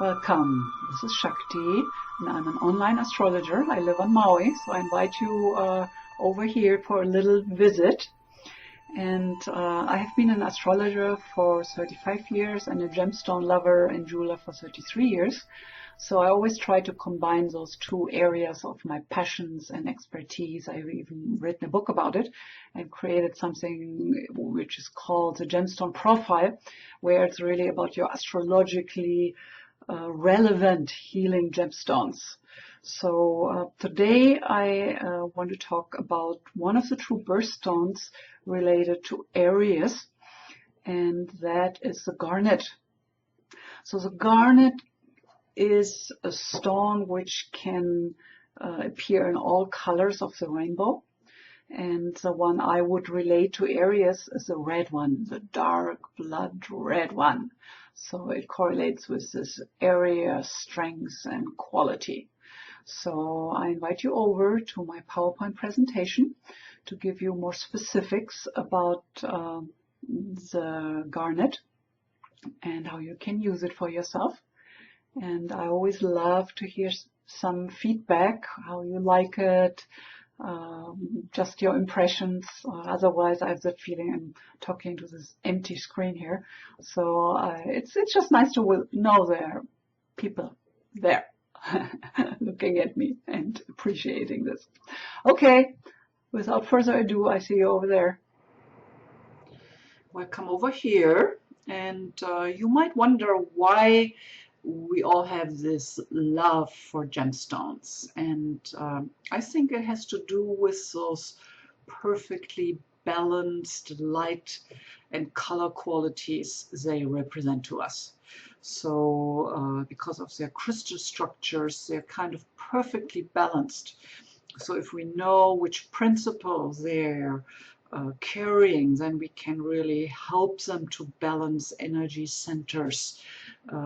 Welcome. This is Shakti, and I'm an online astrologer. I live on Maui, so I invite you over here for a little visit. And I have been an astrologer for 35 years and a gemstone lover and jeweler for 33 years. So I always try to combine those two areas of my passions and expertise. I've even written a book about it and created something which is called the Gemstone Profile, where it's really about your astrologically relevant healing gemstones. So today I want to talk about one of the true birthstones related to Aries, and that is the garnet. So the garnet is a stone which can appear in all colors of the rainbow. And the one I would relate to Aries is the red one, the dark blood red one. So it correlates with this area, strength and quality. So I invite you over to my PowerPoint presentation to give you more specifics about the garnet and how you can use it for yourself. And I always love to hear some feedback, how you like it, just your impressions. Otherwise, I have the feeling I'm talking to this empty screen here. So it's just nice to know there are people there looking at me and appreciating this. Okay, without further ado, I see you over there. Welcome over here. And you might wonder why we all have this love for gemstones, and I think it has to do with those perfectly balanced light and color qualities they represent to us. So because of their crystal structures, they're kind of perfectly balanced. So if we know which principles they're carrying, then we can really help them to balance energy centers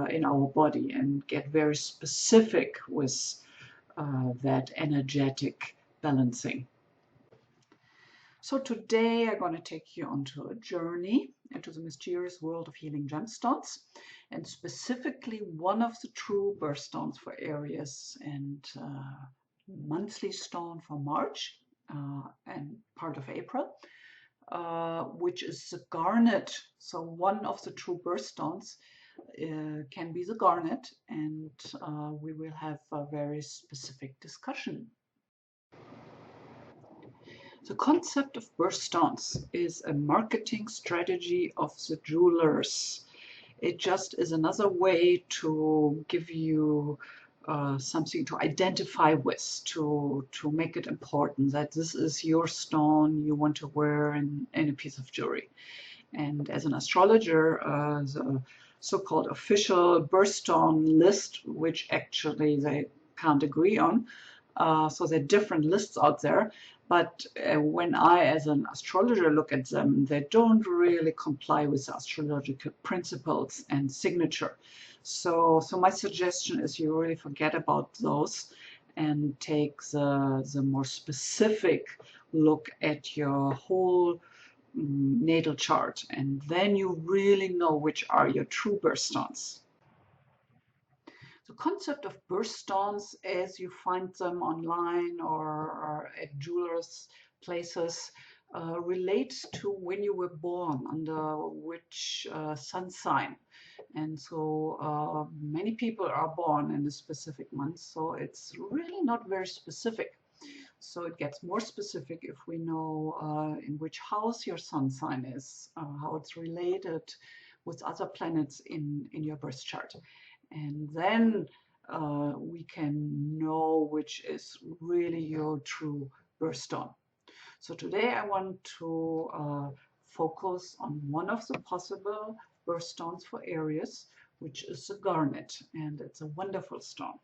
in our body and get very specific with that energetic balancing. So today I'm going to take you onto a journey into the mysterious world of healing gemstones, and specifically one of the true birthstones for Aries and monthly stone for March and part of April, which is the garnet. So one of the true birthstones can be the garnet, and we will have a very specific discussion. The concept of birthstones is a marketing strategy of the jewelers. It just is another way to give you something to identify with, to make it important that this is your stone you want to wear in a piece of jewelry. And as an astrologer, the so-called official birthstone list, which actually they can't agree on, so there are different lists out there, but when I, as an astrologer, look at them, they don't really comply with the astrological principles and signature. So my suggestion is you really forget about those and take the more specific look at your whole natal chart, and then you really know which are your true birthstones. The concept of birthstones, as you find them online or at jewelers' places, relates to when you were born, under which sun sign. And so many people are born in a specific month, so it's really not very specific. So it gets more specific if we know in which house your sun sign is, how it's related with other planets in your birth chart. And then we can know which is really your true birthstone. So today I want to focus on one of the possible birthstones for Aries, which is the garnet, and it's a wonderful stone.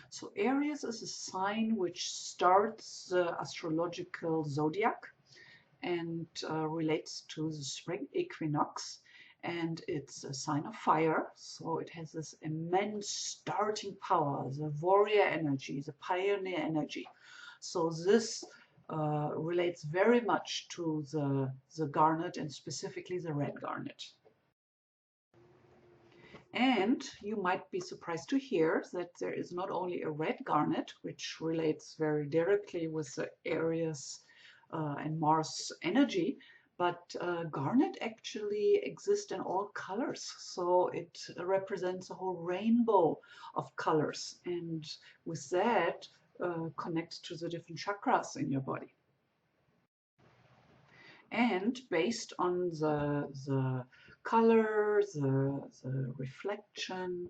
So Aries is a sign which starts the astrological zodiac and relates to the spring equinox, and it's a sign of fire, so it has this immense starting power, the warrior energy, the pioneer energy. So this relates very much to the garnet, and specifically the red garnet. And you might be surprised to hear that there is not only a red garnet, which relates very directly with the Aries and Mars energy, but garnet actually exists in all colors. So it represents a whole rainbow of colors. And with that, connects to the different chakras in your body. And based on the color, the reflection,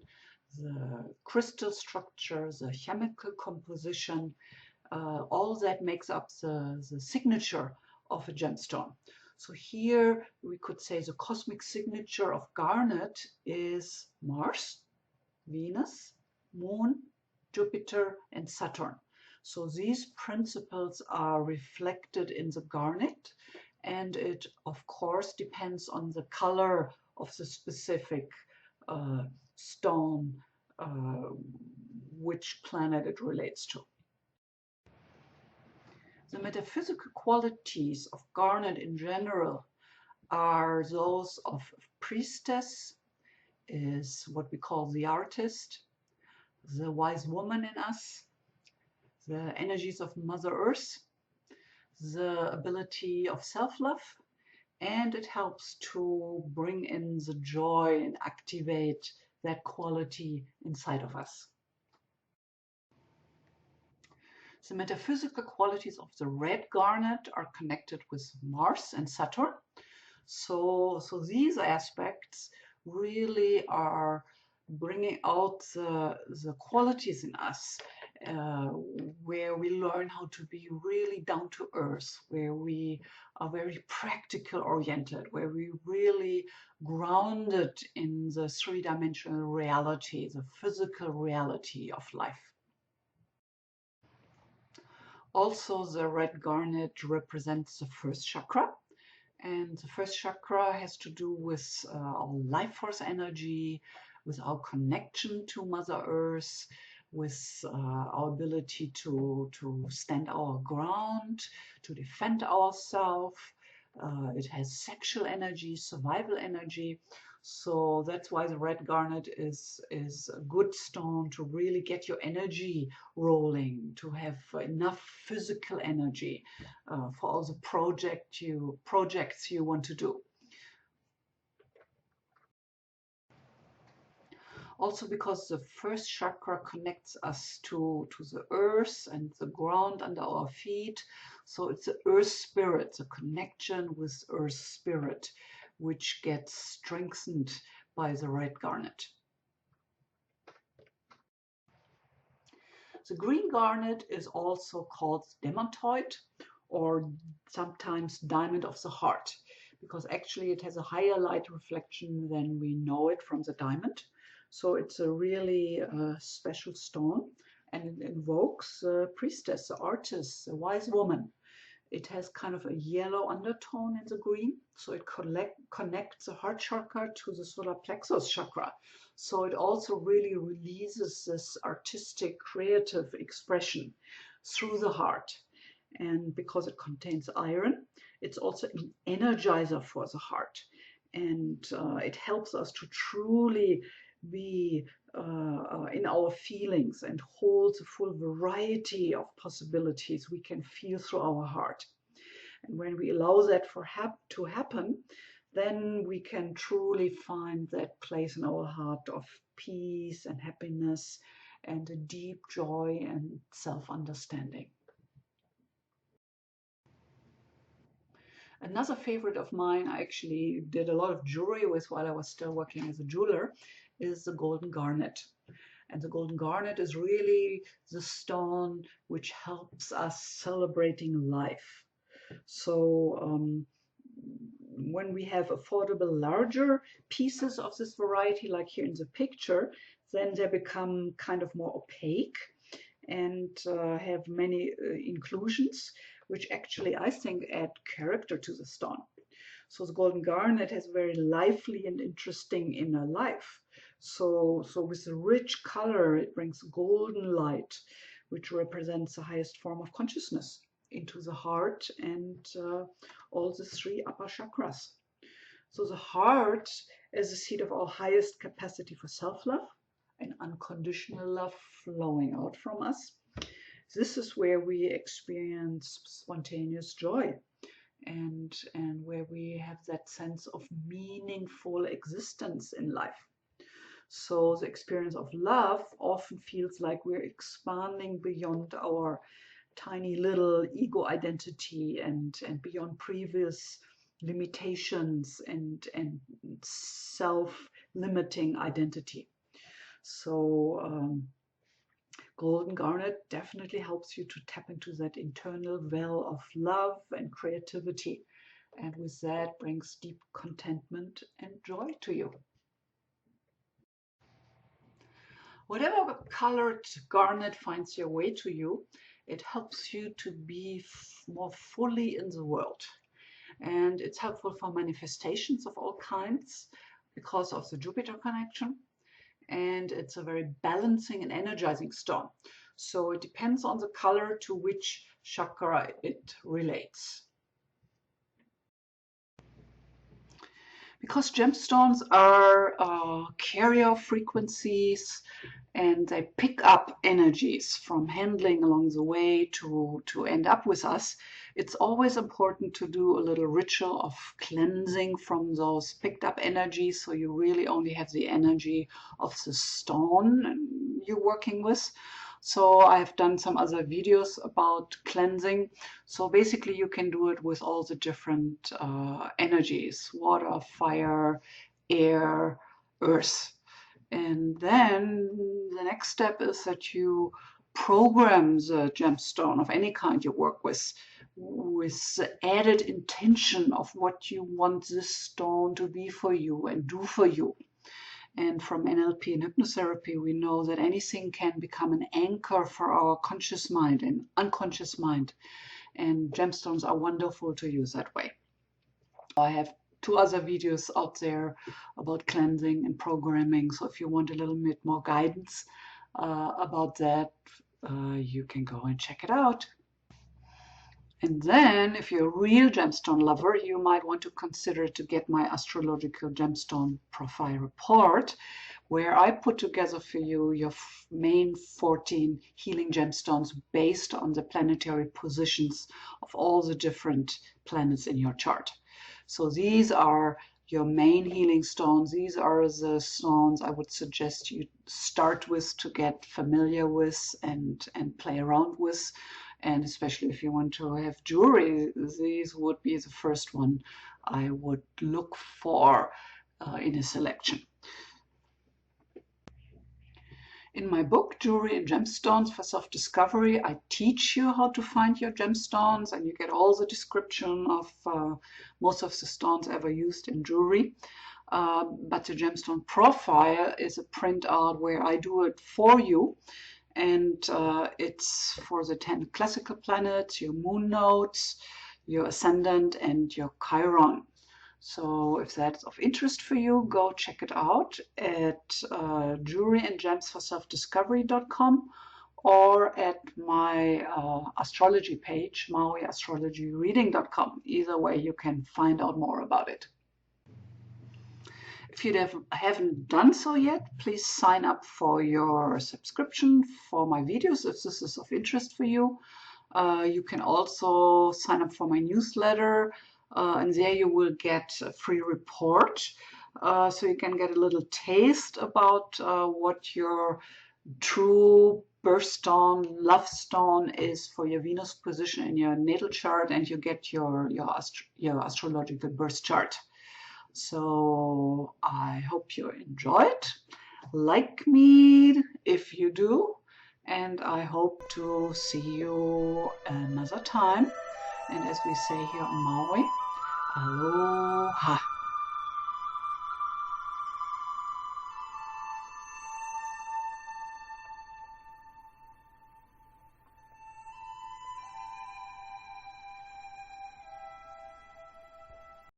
the crystal structure, the chemical composition, all that makes up the signature of a gemstone. So here we could say the cosmic signature of garnet is Mars, Venus, Moon, Jupiter, and Saturn. So these principles are reflected in the garnet, and it of course depends on the color of the specific stone, which planet it relates to. The metaphysical qualities of garnet in general are those of priestess, is what we call the artist, the wise woman in us, the energies of Mother Earth, the ability of self-love, and it helps to bring in the joy and activate that quality inside of us. The metaphysical qualities of the red garnet are connected with Mars and Saturn. So these aspects really are bringing out the qualities in us, where we learn how to be really down to earth, where we are very practical oriented, where we really grounded in the three-dimensional reality, the physical reality of life. Also, the red garnet represents the first chakra. And the first chakra has to do with our life force energy, with our connection to Mother Earth, with our ability to stand our ground, to defend ourselves. It has sexual energy, survival energy. So that's why the red garnet is a good stone to really get your energy rolling, to have enough physical energy for all the projects you want to do. Also because the first chakra connects us to the earth and the ground under our feet. So it's the earth spirit, the connection with earth spirit, which gets strengthened by the red garnet. The green garnet is also called Demantoid, or sometimes diamond of the heart, because actually it has a higher light reflection than we know it from the diamond. So it's a really special stone, and it invokes the priestess, the artist, the wise woman. It has kind of a yellow undertone in the green, so it connects the heart chakra to the solar plexus chakra. So it also really releases this artistic, creative expression through the heart. And because it contains iron, it's also an energizer for the heart. And it helps us to truly be in our feelings and hold the full variety of possibilities we can feel through our heart. And when we allow that to happen, then we can truly find that place in our heart of peace and happiness and a deep joy and self-understanding. Another favorite of mine I actually did a lot of jewelry with while I was still working as a jeweler is the golden garnet. And the golden garnet is really the stone which helps us celebrating life. So when we have affordable larger pieces of this variety, like here in the picture, then they become kind of more opaque and have many inclusions, which actually I think add character to the stone. So the golden garnet has a very lively and interesting inner life. So with a rich color, it brings golden light, which represents the highest form of consciousness into the heart and all the three upper chakras. So the heart is the seat of our highest capacity for self-love and unconditional love flowing out from us. This is where we experience spontaneous joy and where we have that sense of meaningful existence in life. So the experience of love often feels like we're expanding beyond our tiny little ego identity and beyond previous limitations and self-limiting identity. So Golden Garnet definitely helps you to tap into that internal well of love and creativity, and with that brings deep contentment and joy to you. Whatever colored garnet finds your way to you, it helps you to be more fully in the world. And it's helpful for manifestations of all kinds because of the Jupiter connection. And it's a very balancing and energizing stone. So it depends on the color to which chakra it relates. Because gemstones are carrier frequencies and they pick up energies from handling along the way to end up with us, it's always important to do a little ritual of cleansing from those picked up energies, so you really only have the energy of the stone you're working with. So I've done some other videos about cleansing. So basically you can do it with all the different energies: water, fire, air, earth. And then the next step is that you program the gemstone of any kind you work with the added intention of what you want this stone to be for you and do for you. And from NLP and hypnotherapy, we know that anything can become an anchor for our conscious mind and unconscious mind. And gemstones are wonderful to use that way. I have 2 other videos out there about cleansing and programming. So if you want a little bit more guidance about that, you can go and check it out. And then, if you're a real gemstone lover, you might want to consider to get my Astrological Gemstone Profile Report, where I put together for you your main 14 healing gemstones based on the planetary positions of all the different planets in your chart. So these are your main healing stones. These are the stones I would suggest you start with to get familiar with and play around with. And especially if you want to have jewelry, these would be the first one I would look for in a selection. In my book, Jewelry and Gemstones for Self-Discovery, I teach you how to find your gemstones, and you get all the description of most of the stones ever used in jewelry. But the Gemstone Profile is a printout where I do it for you. And it's for the 10 classical planets, your moon nodes, your ascendant, and your Chiron. So if that's of interest for you, go check it out at jewelryandgemsforselfdiscovery.com or at my astrology page, mauiastrologyreading.com. Either way, you can find out more about it. If you haven't done so yet, please sign up for your subscription for my videos if this is of interest for you. You can also sign up for my newsletter, and there you will get a free report. So you can get a little taste about what your true birthstone, love stone is for your Venus position in your natal chart, and you get your astrological birth chart. So I hope you enjoyed. Like me if you do, and I hope to see you another time. And as we say here on Maui, aloha.